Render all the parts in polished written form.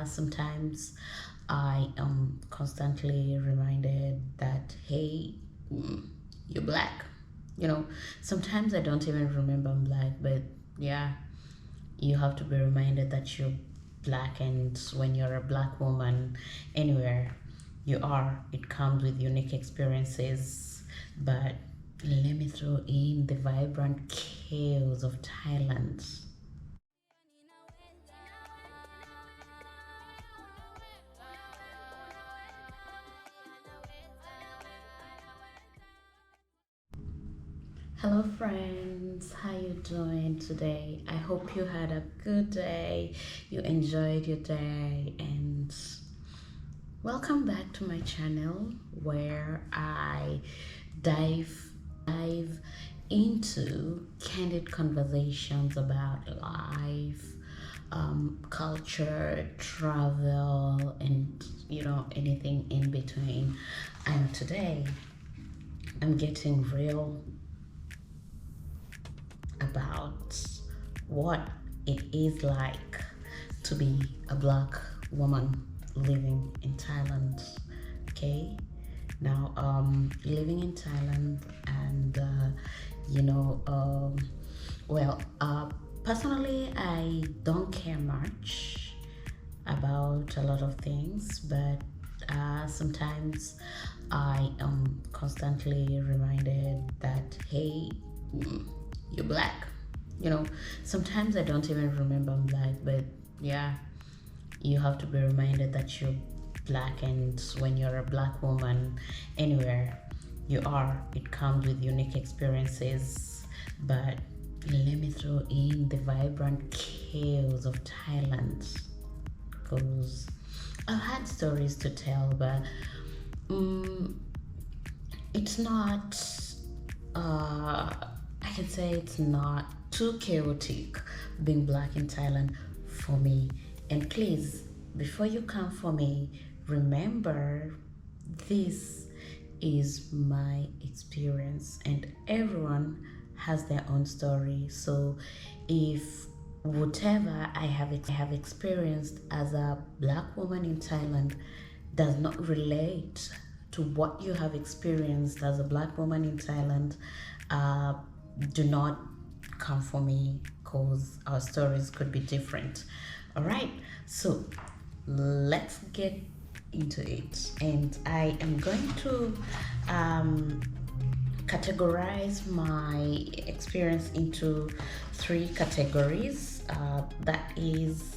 sometimes I am constantly reminded that, hey, you're black. You know, sometimes I don't even remember I'm black, but yeah, you have to be reminded that you're black, and when you're a black woman, anywhere you are, it comes with unique experiences. But let me throw in the vibrant chaos of Thailand. Hello friends, how you doing today? I hope you had a good day, you enjoyed your day, and welcome back to my channel where I dive into candid conversations about life, culture, travel, and anything in between. And today I'm getting real about what it is like to be a black woman living in Thailand. Okay, now living in Thailand, and well, personally I don't care much about a lot of things, but sometimes I am constantly reminded that, hey, you're black. Sometimes I don't even remember I'm black, but yeah, you have to be reminded that you're black, and when you're a black woman, anywhere you are, it comes with unique experiences. But let me throw in the vibrant chaos of Thailand, because I've had stories to tell, but it's not I can say it's not too chaotic being black in Thailand for me. And please, before you come for me, remember, this is my experience and everyone has their own story. So if whatever I have experienced as a black woman in Thailand does not relate to what you have experienced as a black woman in Thailand, do not come for me, because our stories could be different. All right, so let's get into it, and I am going to categorize my experience into three categories. That is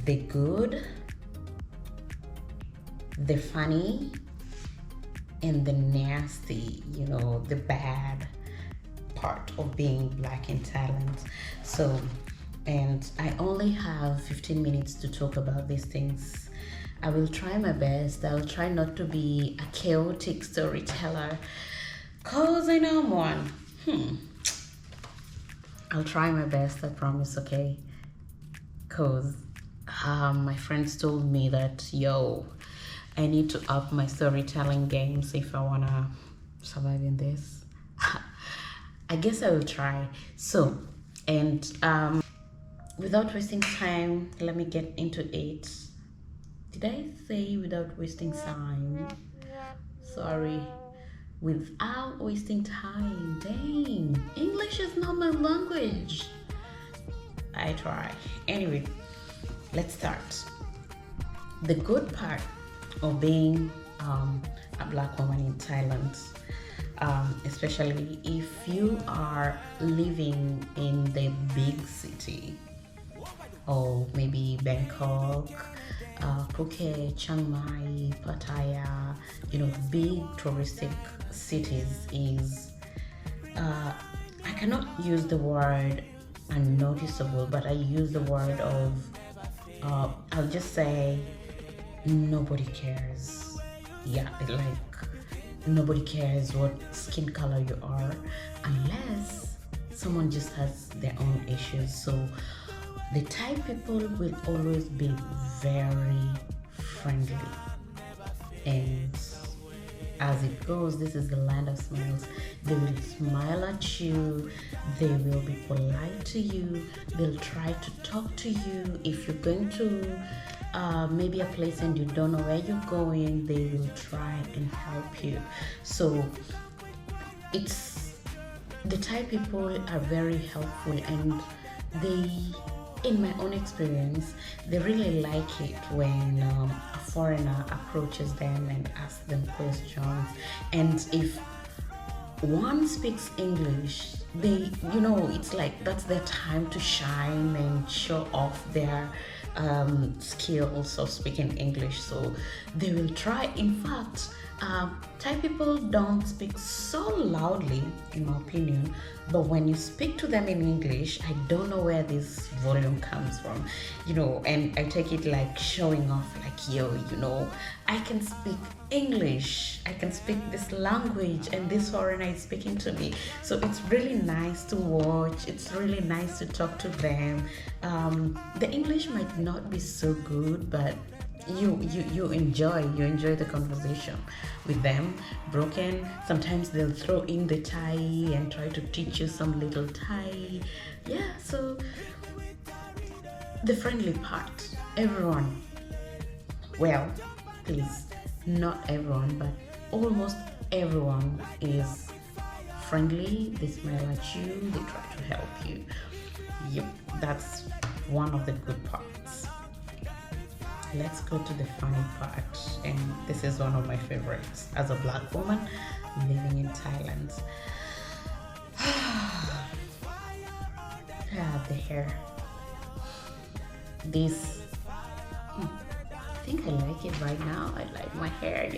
the good, the funny, and the nasty, the bad part of being black in Thailand. So, and I only have 15 minutes to talk about these things. I will try my best. I'll try not to be a chaotic storyteller, cause I know I'm one. I'll try my best, I promise, okay? Cause my friends told me that, yo, I need to up my storytelling games if I wanna survive in this. I guess I will try. So, and without wasting time, let me get into it. Did I say without wasting time? Sorry. Without wasting time. Dang, English is not my language. I try. Anyway, let's start. The good part of being a black woman in Thailand, especially if you are living in the big city, or maybe Bangkok, Phuket, Chiang Mai, Pattaya, big touristic cities, is I cannot use the word unnoticeable, but I use the word of I'll just say nobody cares. Yeah, like nobody cares what skin color you are, unless someone just has their own issues. So the Thai people will always be very friendly, and as it goes, this is the land of smiles. They will smile at you, they will be polite to you, they'll try to talk to you. If you're going to maybe a place and you don't know where you're going, they will try and help you. So it's the Thai people are very helpful, and they, in my own experience, they really like it when a foreigner approaches them and asks them questions. And if one speaks English, they, it's like that's their time to shine and show off their skills of speaking English. So they will try. In fact, Thai people don't speak so loudly, in my opinion, but when you speak to them in English, I don't know where this volume comes from, and I take it like showing off, like, I can speak English, I can speak this language, and this foreigner is speaking to me. So it's really nice to watch, it's really nice to talk to them. The English might not be so good, but you enjoy the conversation with them. Broken, sometimes they'll throw in the Thai and try to teach you some little Thai. So the friendly part, everyone, well, please, not everyone, but almost everyone is friendly. They smile at you, they try to help you. That's one of the good parts. Let's go to the funny part, and this is one of my favorites as a Black woman living in Thailand. The hair. This, I think I like it right now. I like my hair, do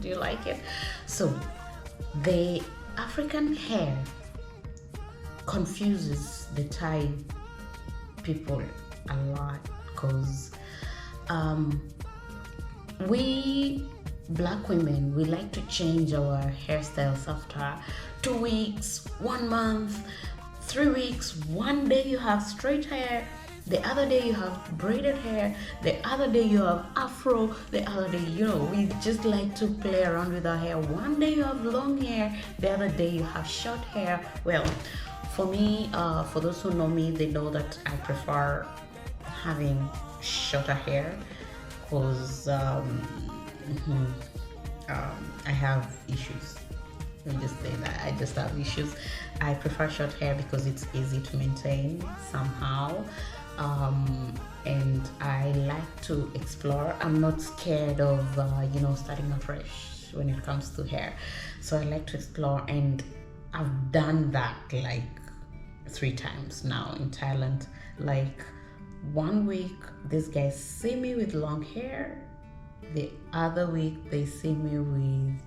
you like it? So the African hair confuses the Thai people a lot, because we Black women, we like to change our hairstyles after 2 weeks, 1 month, 3 weeks. One day you have straight hair, the other day you have braided hair, the other day you have afro, the other day, we just like to play around with our hair. One day you have long hair, the other day you have short hair. Well, for me, for those who know me, they know that I prefer having shorter hair, because I have issues. Let me just say that I just have issues. I prefer short hair because it's easy to maintain somehow, and I like to explore. I'm not scared of starting afresh when it comes to hair, so I like to explore, and I've done that like 3 times now in Thailand. Like, 1 week these guys see me with long hair, the other week they see me with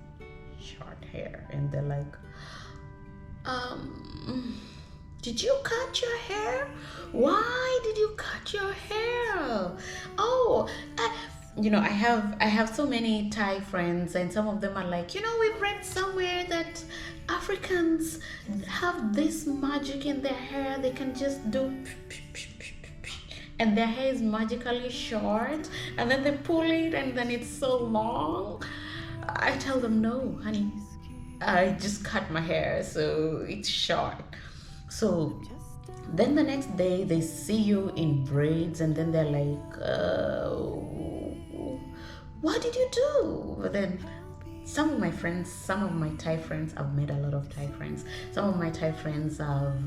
short hair, and they're like, did you cut your hair? Why did you cut your hair? I have so many Thai friends, and some of them are like, we've read somewhere that Africans have this magic in their hair, they can just do and their hair is magically short, and then they pull it and then it's so long. I tell them, no honey, I just cut my hair, so it's short. So then the next day they see you in braids, and then they're like, what did you do? But then some of my Thai friends, I've made a lot of Thai friends. Some of my Thai friends have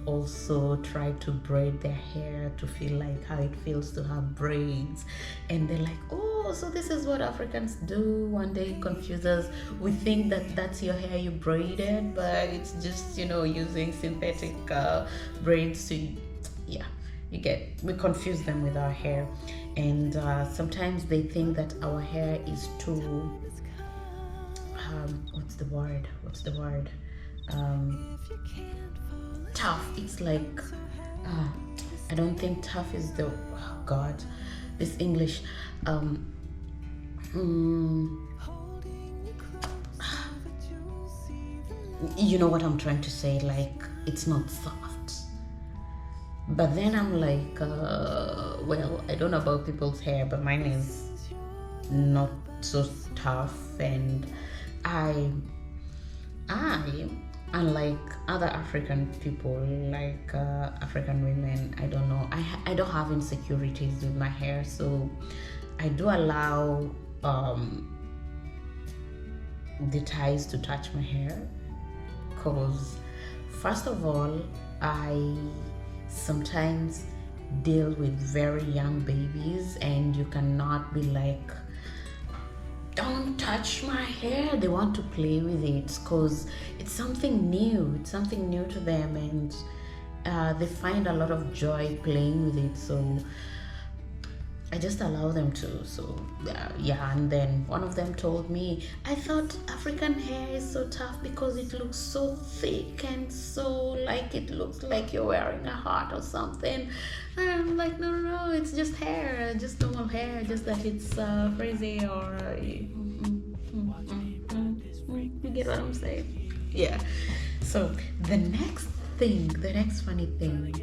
also tried to braid their hair to feel like how it feels to have braids, and they're like, oh, so this is what Africans do. One day it confuses us. We think that that's your hair you braided, but it's just using synthetic braids to we confuse them with our hair. And sometimes they think that our hair is too what's the word tough. It's like I don't think tough is the this English you know what I'm trying to say, like it's not soft. But then I'm like, well, I don't know about people's hair, but mine is not so tough, and I unlike other African people, like African women, I don't know. I don't have insecurities with my hair, so I do allow the ties to touch my hair. Cause first of all, I sometimes deal with very young babies, and you cannot be like, don't touch my hair. They want to play with it because it's something new. It's something new to them, and they find a lot of joy playing with it. So I just allow them to. So yeah, and then one of them told me, I thought African hair is so tough because it looks so thick and so like it looks like you're wearing a heart or something. And I'm like, no, no, no, it's just hair, just normal hair, just that it's frizzy or you get what I'm saying? Yeah. So the next funny thing,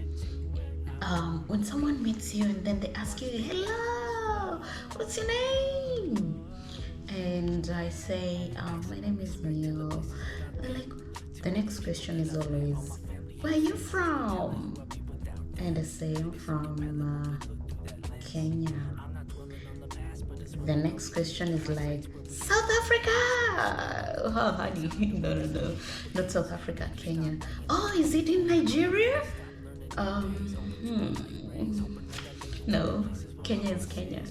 when someone meets you and then they ask you, hello, what's your name? And I say, my name is Neil. They're like, the next question is always, where are you from? And I say, I'm from Kenya. The next question is like, South Africa. Oh, honey, no, not South Africa, Kenya. Oh, is it in Nigeria? No, Kenya is Kenya.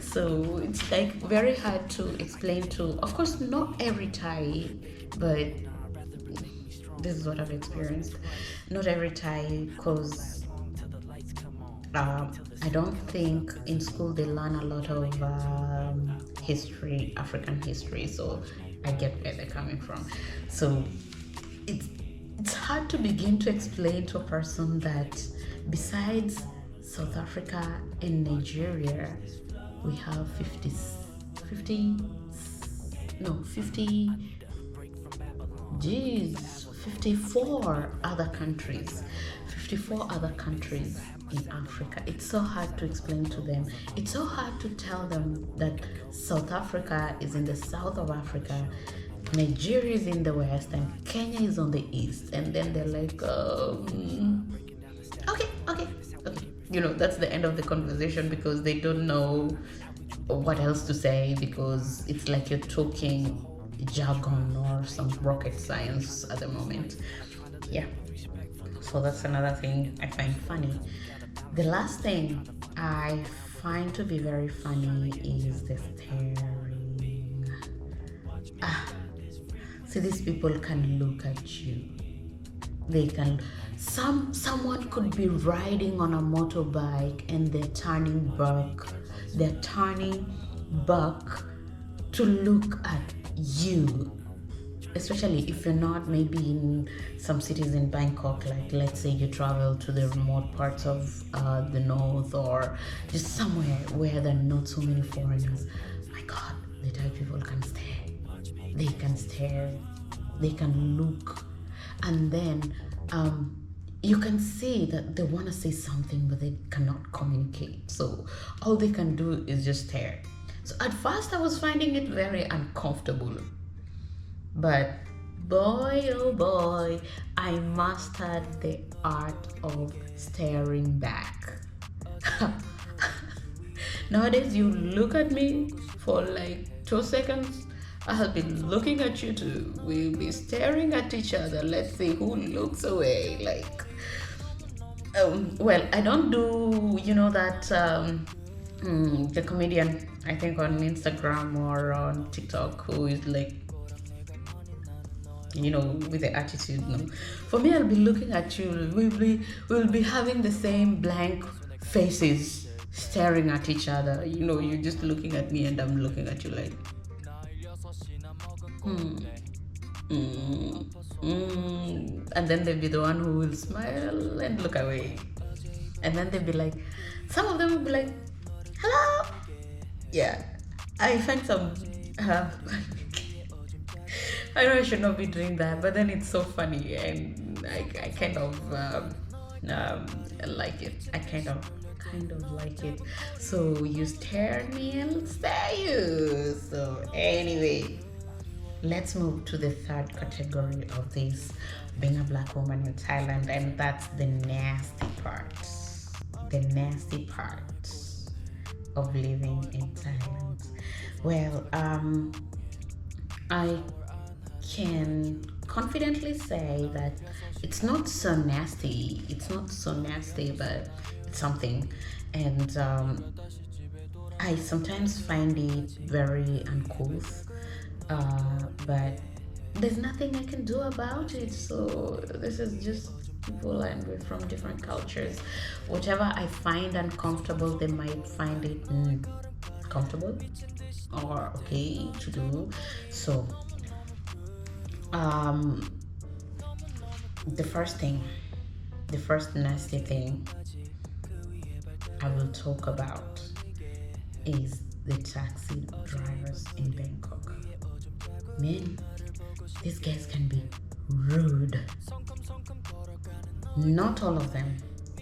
So it's like very hard to explain to, of course, not every Thai, but this is what I've experienced. Not every Thai, because I don't think in school they learn a lot of history, African history, so I get where they're coming from. So it's hard to begin to explain to a person that besides South Africa and Nigeria, we have 50, geez, 54 other countries. 54 other countries in Africa. It's so hard to explain to them. It's so hard to tell them that South Africa is in the south of Africa, Nigeria is in the west, and Kenya is on the east. And then they're like, okay. You know, that's the end of the conversation because they don't know what else to say, because it's like you're talking jargon or some rocket science at the moment. Yeah. So that's another thing I find funny. The last thing I find to be very funny is the staring. See, these people can look at you. They can, someone could be riding on a motorbike and they're turning back to look at you. Especially if you're not maybe in some cities in Bangkok, like let's say you travel to the remote parts of the north, or just somewhere where there are not so many foreigners. My God, the Thai people can stare. They can look, and then you can see that they want to say something, but they cannot communicate. So all they can do is just stare. So at first I was finding it very uncomfortable. But boy, oh boy, I mastered the art of staring back. Nowadays, you look at me for like 2 seconds, I'll be looking at you too. We'll be staring at each other. Let's see who looks away. Like, well, I don't do, that the comedian, I think on Instagram or on TikTok, who is like, with the attitude. No, for me, I'll be looking at you. We'll be having the same blank faces, staring at each other. You're just looking at me, and I'm looking at you like, and then they'll be the one who will smile and look away, and then they'll be like, some of them will be like, hello. Yeah, I find some. I know I should not be doing that, but then it's so funny, and I kind of like it. I kind of like it. So you stare at me, and stare you. So anyway, let's move to the third category of this being a black woman in Thailand, and that's the nasty part. The nasty part of living in Thailand. Well, I can confidently say that it's not so nasty. It's not so nasty, but it's something. And I sometimes find it very uncouth, but there's nothing I can do about it. So this is just people, and we're from different cultures. Whatever I find uncomfortable, they might find it comfortable or okay to do. So um, the first thing, the first nasty thing I will talk about is the taxi drivers in Bangkok. Man, these guys can be rude. Not all of them.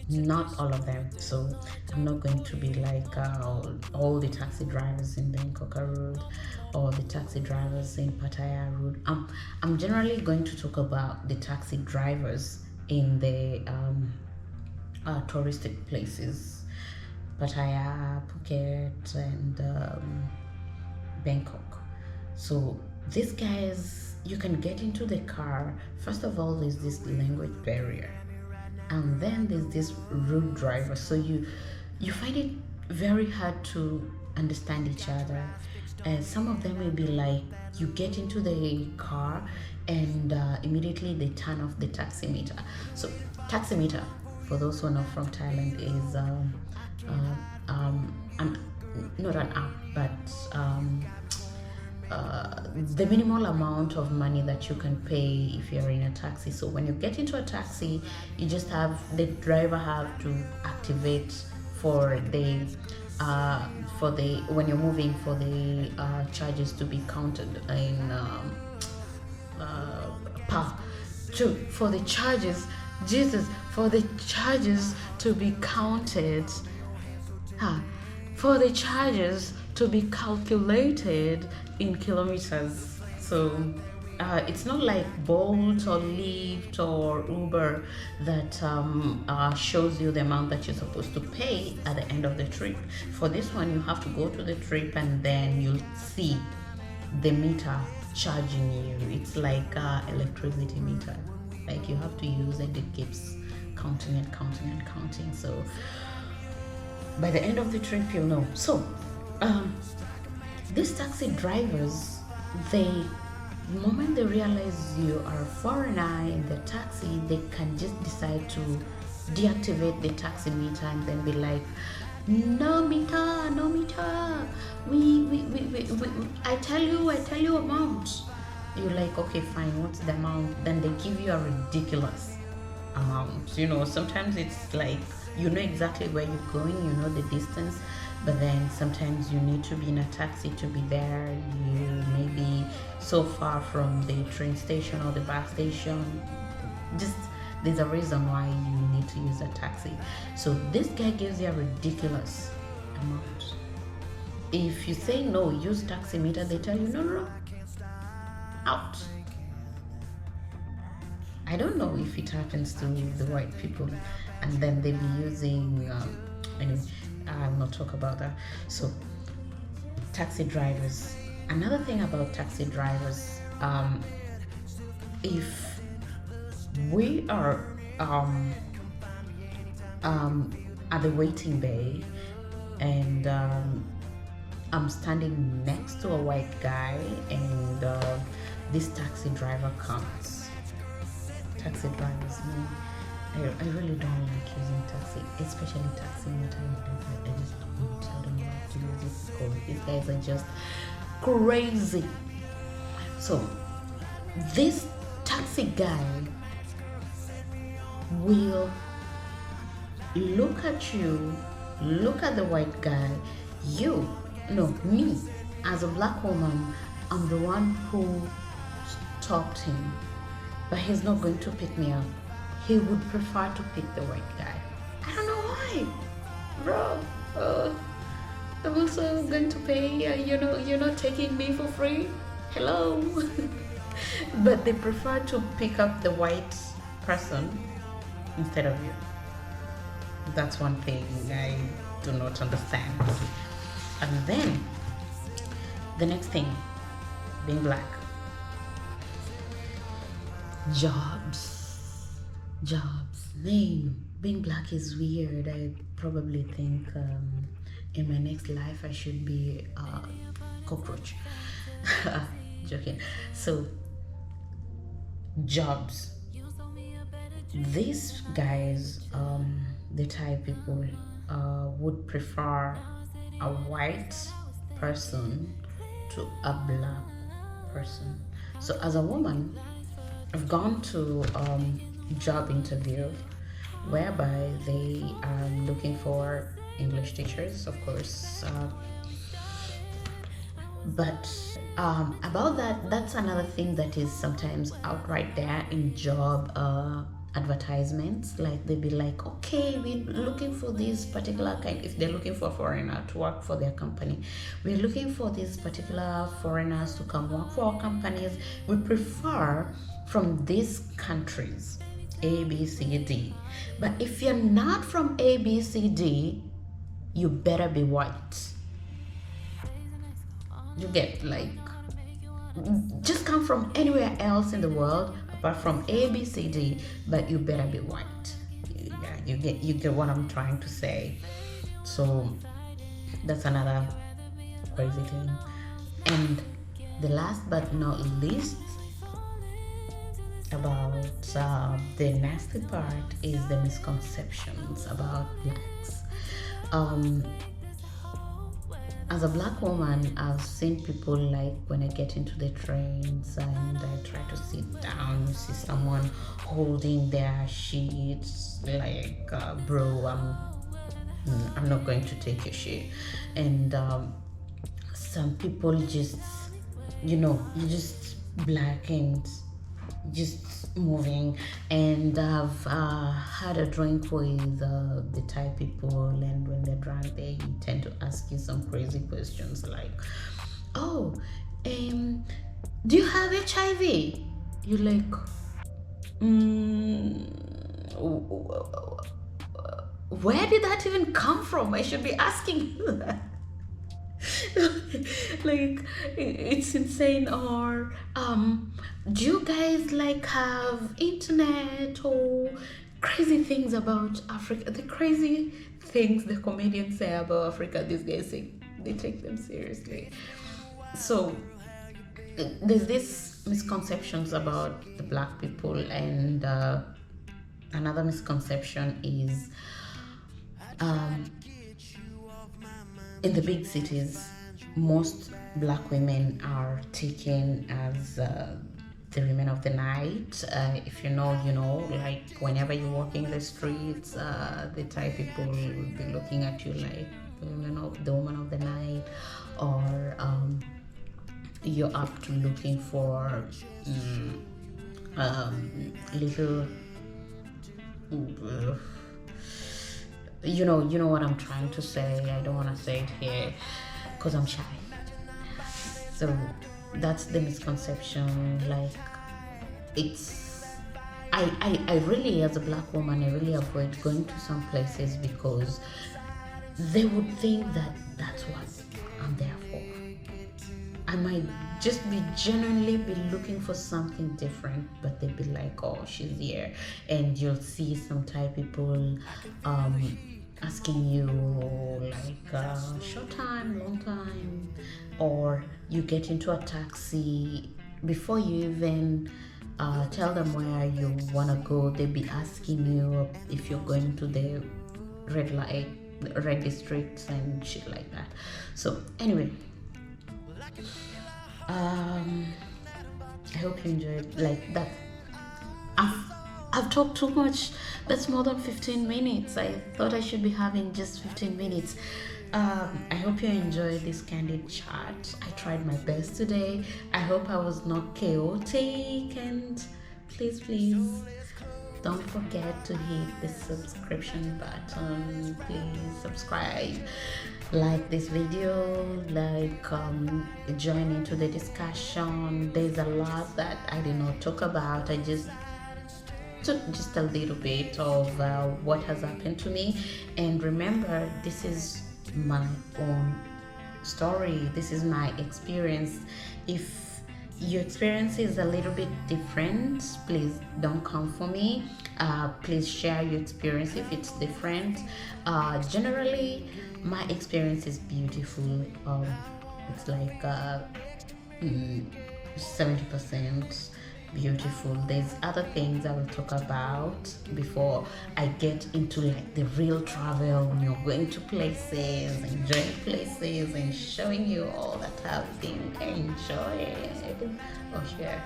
Not all of them. So I'm not going to be like all the taxi drivers in Bangkok are rude, or the taxi drivers in Pattaya are rude. I'm generally going to talk about the taxi drivers in the touristic places, Pattaya, Phuket, and Bangkok. So these guys, you can get into the car. First of all, there's this language barrier, and then there's this rude driver. So you find it very hard to understand each other. And some of them will be like, you get into the car and immediately they turn off the taximeter. So taximeter, for those who are not from Thailand, is not an app, but the minimal amount of money that you can pay if you're in a taxi. So when you get into a taxi, you just have the driver have to activate for the when you're moving, for the charges to be counted in for the charges, Jesus, for the charges to be counted, for the charges to be calculated in kilometers. So it's not like Bolt or Lyft or Uber that shows you the amount that you're supposed to pay at the end of the trip. For this one, you have to go to the trip and then you'll see the meter charging you. It's like electricity meter. Like you have to use it, it keeps counting and counting and counting. So by the end of the trip, you'll know. So these taxi drivers, the moment they realize you are a foreigner in the taxi, they can just decide to deactivate the taxi meter and then be like, no meter, no meter. We I tell you amount. You're like, okay, fine, what's the amount? Then they give you a ridiculous amount. You know, sometimes it's like, you know exactly where you're going, you know the distance, but then sometimes you need to be in a taxi to be there. You may be so far from the train station or the bus station. Just there's a reason why you need to use a taxi. So this guy gives you a ridiculous amount. If you say no, use taximeter, they tell you no, out. I don't know if it happens to the white people, and then they be using anyway, I'll not talk about that. So taxi drivers, another thing about taxi drivers, if we are at the waiting bay and I'm standing next to a white guy and this taxi driver comes. Taxi drivers, I really don't like using taxi, especially taxi meter. I just don't know how to use it because these guys are just crazy. So this taxi guy will look at you, look at the white guy, me as a black woman, I'm the one who stopped him, but he's not going to pick me up. He would prefer to pick the white guy. I don't know why, bro. I'm also going to pay. You're not taking me for free. Hello. But they prefer to pick up the white person instead of you. That's one thing I do not understand. And then the next thing, being black. Jobs. Man, being black is weird. I probably think in my next life I should be a cockroach. Joking. So, jobs. These guys, the Thai people, would prefer a white person to a black person. So as a woman, I've gone to job interview whereby they are looking for English teachers, of course. But about that, that's another thing that is sometimes outright there in job advertisements. Like they'll be like, okay, we're looking for this particular kind, if they're looking for a foreigner to work for their company, we're looking for these particular foreigners to come work for our companies. We prefer from these countries, A, B, C, D. But if you're not from A, B, C, D, you better be white. You get, like, just come from anywhere else in the world apart from A, B, C, D, but you better be white. Yeah, you get what I'm trying to say. So that's another crazy thing. And the last but not least about the nasty part is the misconceptions about blacks. As a black woman, I've seen people, like, when I get into the trains and I try to sit down, you see someone holding their sheets, like, bro, I'm not going to take your shit. And some people just, you just black and just moving. And I've had a drink with the Thai people, and when they're drunk, they tend to ask you some crazy questions like, oh, do you have HIV? You're like, where did that even come from? I should be asking you that. Like, it's insane. Or do you guys, like, have internet? Or crazy things about Africa, the crazy things the comedians say about Africa, these guys say they take them seriously. So there's this misconceptions about the black people. And another misconception is in the big cities, most black women are taken as the women of the night. If you know, like, whenever you're walking the streets, the Thai people will be looking at you like, the woman of the night. Or you're up to looking for little, you know what I'm trying to say. I don't want to say it here because I'm shy. So that's the misconception. Like, it's I really, as a black woman, I really avoid going to some places because they would think that that's what I'm there for. I might just be genuinely be looking for something different, but they'd be like, oh, she's here. And you'll see some Thai people asking you, like, short time, long time. Or you get into a taxi, before you even tell them where you want to go, they'll be asking you if you're going to the red light, red districts and shit like that. So anyway, I hope you enjoyed, like, that. I've talked too much. That's more than 15 minutes. I thought I should be having just 15 minutes. I hope you enjoyed this candid chat. I tried my best today. I hope I was not chaotic. And please don't forget to hit the subscription button. Please subscribe. like this video, like join into the discussion. There's a lot that I did not talk about. I just took just a little bit of what has happened to me. And remember, this is my own story, this is my experience. If your experience is a little bit different, please don't come for me. Please share your experience if it's different. Generally, my experience is beautiful. It's like 70% beautiful. There's other things I will talk about before I get into like the real travel, when you're going to places, enjoying places, and showing you all that I've been enjoying. Oh, yeah.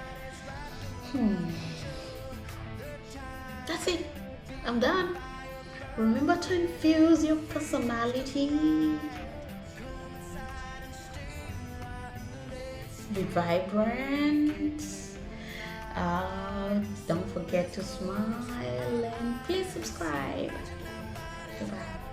That's it. I'm done. Remember to infuse your personality. Be vibrant. Don't forget to smile and please subscribe. Goodbye.